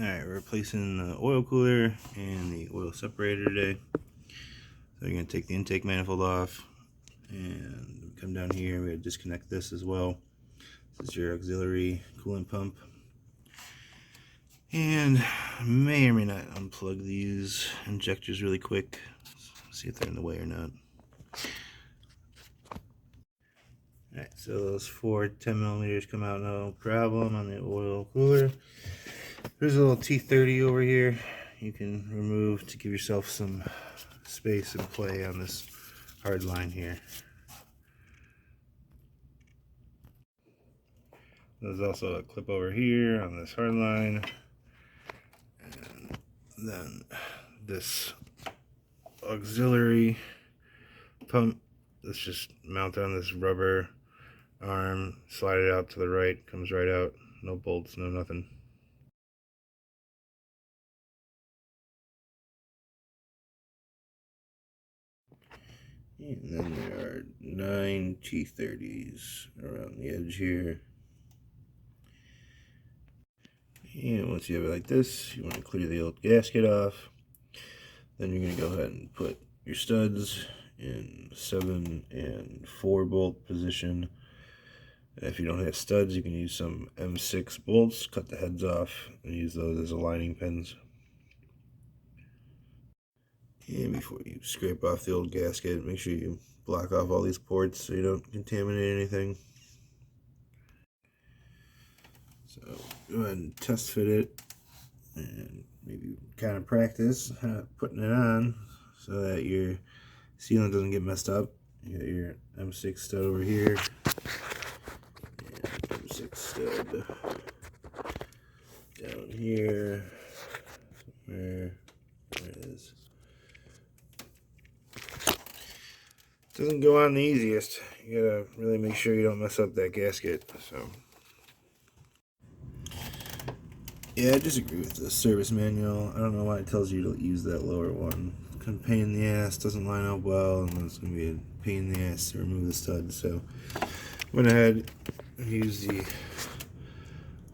Alright, we're replacing the oil cooler and the oil separator today. So you're going to take the intake manifold off and come down here. We're going to disconnect this as well. This is your auxiliary coolant pump. And may or may not unplug these injectors really quick. See if they're in the way or not. Alright, so those four 10mm come out no problem on the oil cooler. There's a little T30 over here you can remove to give yourself some space and play on this hard line here. There's also a clip over here on this hard line, and then this auxiliary pump that's just mounted on this rubber arm, slide it out to the right, comes right out, no bolts, no nothing. And then there are 9 T30s around the edge here. And once you have it like this, you want to clear the old gasket off. Then you're going to go ahead and put your studs in 7 and 4 bolt position. If you don't have studs, you can use some M6 bolts, cut the heads off, and use those as aligning pins. And before you scrape off the old gasket, make sure you block off all these ports so you don't contaminate anything. So go ahead and test fit it, and maybe kind of practice putting it on so that your sealant doesn't get messed up. You got your M6 stud over here, and M6 stud down here, where it is. Doesn't go on the easiest. You gotta really make sure you don't mess up that gasket. So yeah, I disagree with the service manual. I don't know why it tells you to use that lower one. It's kind of pain in the ass, doesn't line up well, and it's gonna be a pain in the ass to remove the stud. So went ahead and used the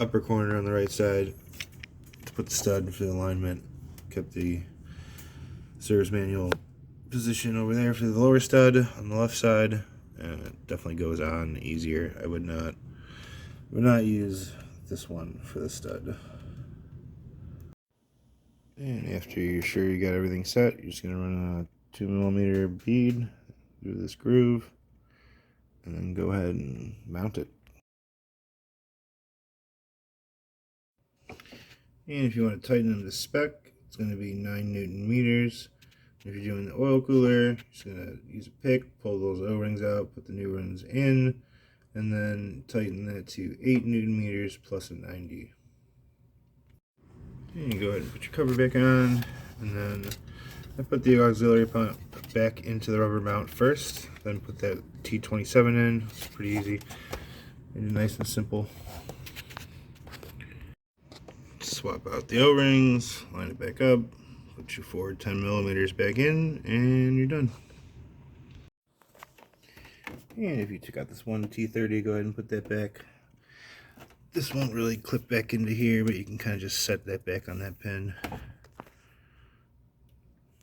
upper corner on the right side to put the stud for the alignment. Kept the service manual position over there for the lower stud on the left side, and it definitely goes on easier. I would not use this one for the stud. And after you're sure you got everything set, you're just gonna run a 2mm bead through this groove and then go ahead and mount it. And if you want to tighten them to spec, it's going to be 9Nm. If you're doing the oil cooler, you're just going to use a pick, pull those O-rings out, put the new ones in, and then tighten that to 8Nm plus a 90. And you go ahead and put your cover back on, and then I put the auxiliary pump back into the rubber mount first, then put that T27 in. It's pretty easy, made it nice and simple. Swap out the O-rings, line it back up, put your forward 10mm back in, and you're done. And if you took out this one T30, go ahead and put that back. This won't really clip back into here, but you can kind of just set that back on that pin.